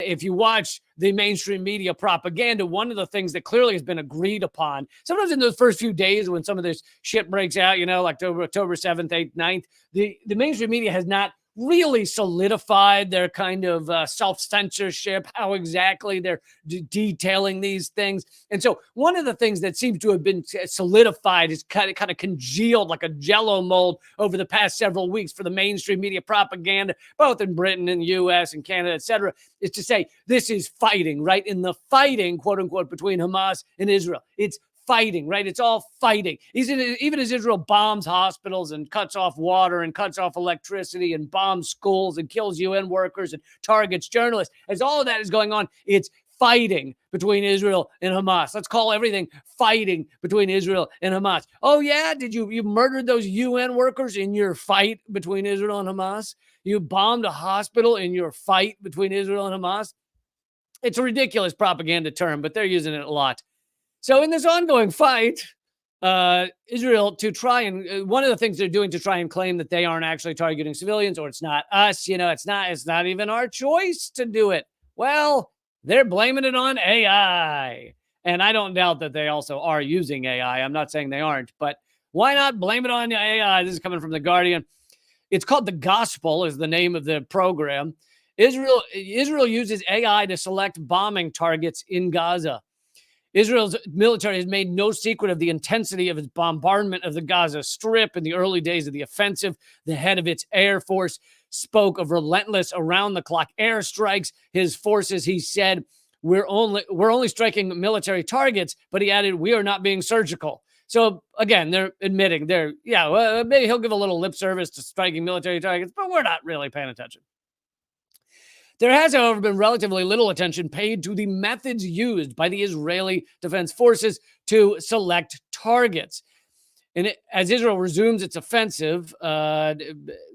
if you watch the mainstream media propaganda, one of the things that clearly has been agreed upon, sometimes in those first few days when some of this shit breaks out, like October 7th, 8th, 9th, the mainstream media has not really solidified their kind of self-censorship, how exactly they're detailing these things. And so one of the things that seems to have been solidified is kind of congealed like a jello mold over the past several weeks for the mainstream media propaganda, both in Britain and the US and Canada, etc., is to say this is fighting, right? In the fighting, quote unquote, between Hamas and Israel. It's fighting, right? It's all fighting. Even as Israel bombs hospitals and cuts off water and cuts off electricity and bombs schools and kills UN workers and targets journalists, as all of that is going on, it's fighting between Israel and Hamas. Let's call everything fighting between Israel and Hamas. Oh yeah, did you murdered those UN workers in your fight between Israel and Hamas? You bombed a hospital in your fight between Israel and Hamas? It's a ridiculous propaganda term, but they're using it a lot. So in this ongoing fight, Israel, to try and one of the things they're doing to try and claim that they aren't actually targeting civilians, or it's not us, it's not even our choice to do it. Well, they're blaming it on AI. And I don't doubt that they also are using AI. I'm not saying they aren't, but why not blame it on AI? This is coming from The Guardian. It's called The Gospel is the name of the program. Israel uses AI to select bombing targets in Gaza. Israel's military has made no secret of the intensity of its bombardment of the Gaza Strip in the early days of the offensive. The head of its Air Force spoke of relentless around-the-clock airstrikes. His forces, he said, we're only striking military targets, but he added, we are not being surgical. So again, they're admitting maybe he'll give a little lip service to striking military targets, but we're not really paying attention. There has, however, been relatively little attention paid to the methods used by the Israeli Defense Forces to select targets. And as Israel resumes its offensive,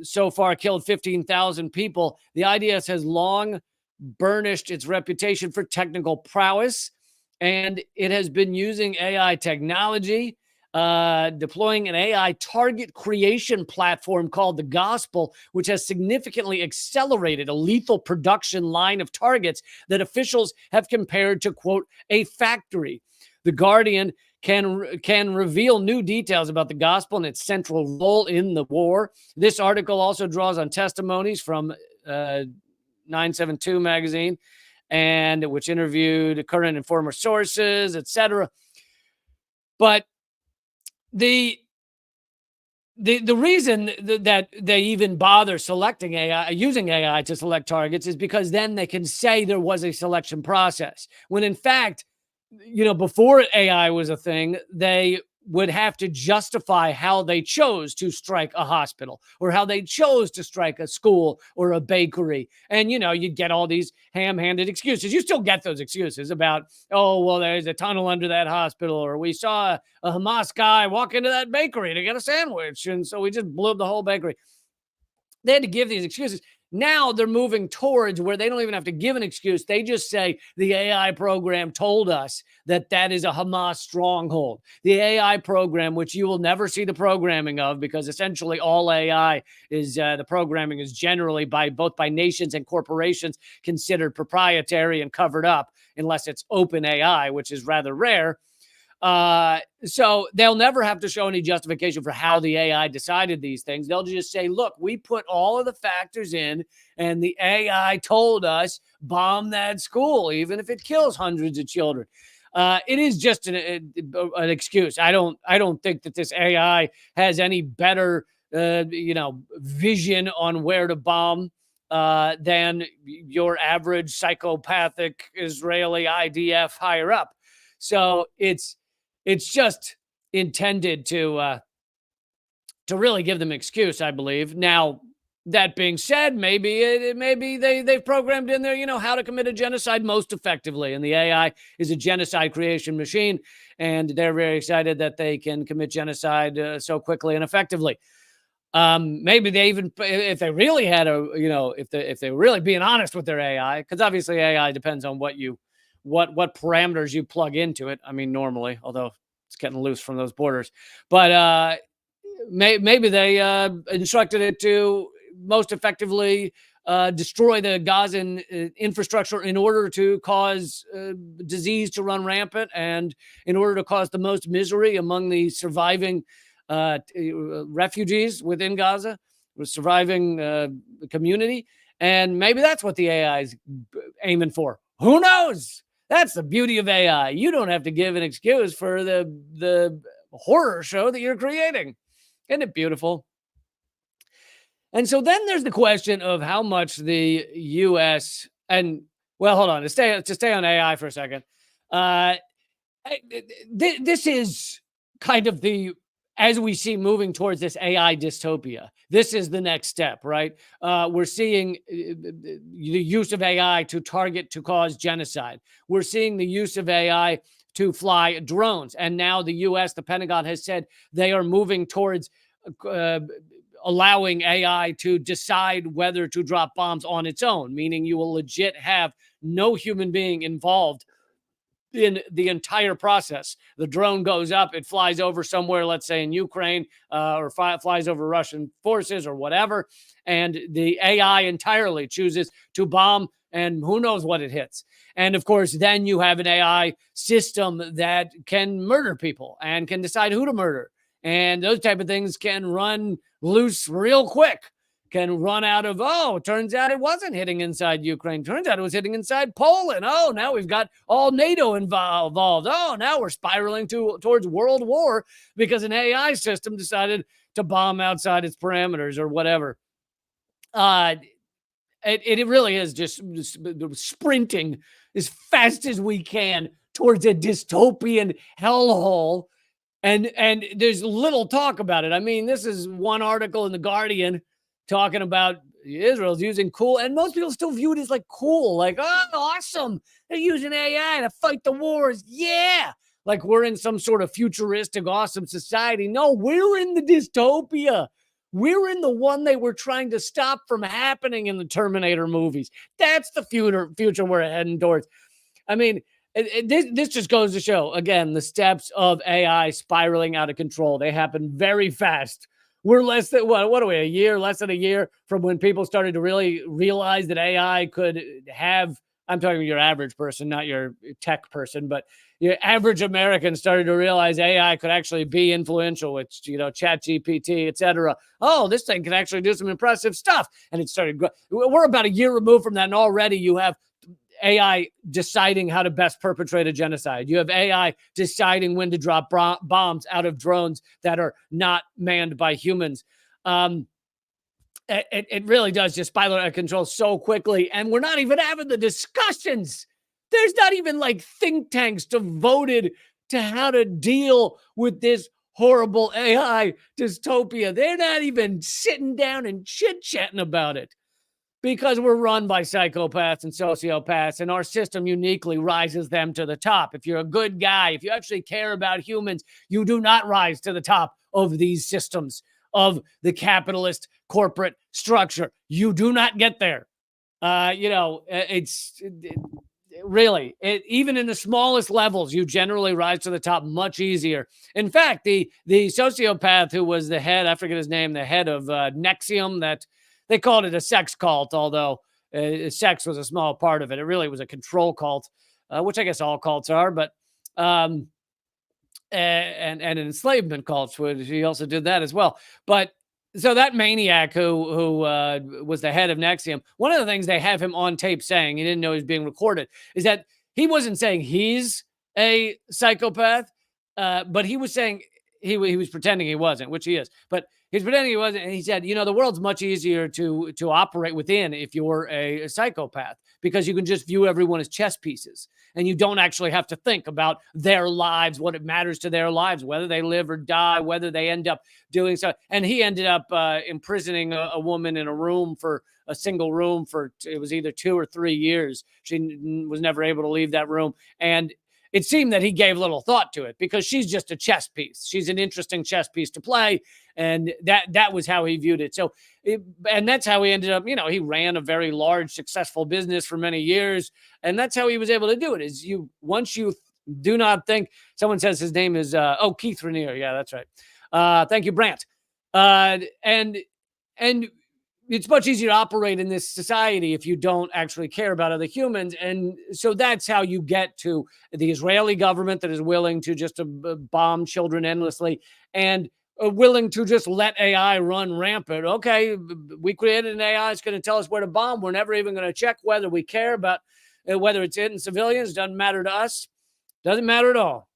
so far killed 15,000 people, the IDF has long burnished its reputation for technical prowess, and it has been using AI technology, deploying an AI target creation platform called The Gospel, which has significantly accelerated a lethal production line of targets that officials have compared to, quote, a factory. The Guardian can reveal new details about The Gospel and its central role in the war. This article also draws on testimonies from 972 magazine, and which interviewed current and former sources, etc. But the reason that they even bother using AI to select targets is because then they can say there was a selection process. When in fact, before AI was a thing, they would have to justify how they chose to strike a hospital or how they chose to strike a school or a bakery. And, you'd get all these ham-handed excuses. You still get those excuses about, oh, well, there's a tunnel under that hospital, or we saw a Hamas guy walk into that bakery to get a sandwich, and so we just blew up the whole bakery. They had to give these excuses. Now they're moving towards where they don't even have to give an excuse. They just say the AI program told us that is a Hamas stronghold. The AI program, which you will never see the programming of, because essentially all AI is the programming is generally both by nations and corporations considered proprietary and covered up, unless it's open AI, which is rather rare. So they'll never have to show any justification for how the AI decided these things. They'll just say, look, we put all of the factors in and the AI told us bomb that school, even if it kills hundreds of children. It is just an excuse. I don't think that this AI has any better, vision on where to bomb than your average psychopathic Israeli IDF higher up. So it's just intended to really give them excuse, I believe. Now, that being said, maybe they've programmed in there, how to commit a genocide most effectively. And the AI is a genocide creation machine, and they're very excited that they can commit genocide so quickly and effectively. Maybe they even, if they really had if they're really being honest with their AI, because obviously AI depends on what parameters you plug into it. I mean, normally, although it's getting loose from those borders, but maybe they instructed it to most effectively destroy the Gazan infrastructure in order to cause disease to run rampant and in order to cause the most misery among the surviving refugees within Gaza, the surviving community. And maybe that's what the AI is aiming for. Who knows? That's the beauty of AI. You don't have to give an excuse for the horror show that you're creating. Isn't it beautiful? And so then there's the question of how much the U.S. and, well, hold on, to stay on AI for a second. This is kind of as we see moving towards this AI dystopia, this is the next step, right? We're seeing the use of AI to cause genocide. We're seeing the use of AI to fly drones. And now the U.S., the Pentagon has said they are moving towards allowing AI to decide whether to drop bombs on its own, meaning you will legit have no human being involved in the entire process. The drone goes up, it flies over somewhere, let's say in Ukraine, or flies over Russian forces or whatever, and the AI entirely chooses to bomb, and who knows what it hits. And of course, then you have an AI system that can murder people and can decide who to murder. And those type of things can run loose real quick, can run out of, turns out it wasn't hitting inside Ukraine. Turns out it was hitting inside Poland. Oh, now we've got all NATO involved. Oh, now we're spiraling towards World War because an AI system decided to bomb outside its parameters or whatever. It really is just sprinting as fast as we can towards a dystopian hellhole. And there's little talk about it. I mean, this is one article in The Guardian talking about Israel's using cool, and most people still view it as like cool, like, oh, awesome. They're using AI to fight the wars. Yeah. Like we're in some sort of futuristic, awesome society. No, we're in the dystopia. We're in the one they were trying to stop from happening in the Terminator movies. That's the future we're heading towards. I mean, this just goes to show, again, the steps of AI spiraling out of control. They happen very fast. We're less than, what are we, less than a year from when people started to really realize that AI could have, I'm talking your average person, not your tech person, but your average American started to realize AI could actually be influential with, ChatGPT, et cetera. Oh, this thing can actually do some impressive stuff. And it started, we're about a year removed from that, and already you have AI deciding how to best perpetrate a genocide. You have AI deciding when to drop bombs out of drones that are not manned by humans. It really does just spiral out of control so quickly. And we're not even having the discussions. There's not even like think tanks devoted to how to deal with this horrible AI dystopia. They're not even sitting down and chit-chatting about it, because we're run by psychopaths and sociopaths, and our system uniquely rises them to the top. If you're a good guy, if you actually care about humans, you do not rise to the top of these systems of the capitalist corporate structure. You do not get there. Even in the smallest levels, you generally rise to the top much easier. In fact, the sociopath who was the head, I forget his name, the head of Nexium, that they called it a sex cult, although sex was a small part of it. It really was a control cult, which I guess all cults are, but and an enslavement cult, which he also did that as well. But so that maniac who was the head of Nexium, one of the things they have him on tape saying, he didn't know he was being recorded, is that he wasn't saying he's a psychopath, but he was saying he was pretending he wasn't, which he is, but he's pretending he wasn't. And he said, the world's much easier to operate within if you're a psychopath, because you can just view everyone as chess pieces and you don't actually have to think about their lives, what it matters to their lives, whether they live or die, whether they end up doing so. And he ended up imprisoning a woman in a single room for, it was either 2 or 3 years. She was never able to leave that room. And it seemed that he gave little thought to it because she's just a chess piece. She's an interesting chess piece to play. And that was how he viewed it. So, and that's how he ended up, he ran a very large, successful business for many years. And that's how he was able to do it, is once you do not think, someone says his name is, Keith Raniere. Yeah, that's right. Thank you, Brant. And it's much easier to operate in this society if you don't actually care about other humans. And so that's how you get to the Israeli government that is willing to just bomb children endlessly and willing to just let AI run rampant. Okay, we created an AI, it's going to tell us where to bomb. We're never even going to check whether we care about whether it's hitting civilians. Doesn't matter to us. Doesn't matter at all.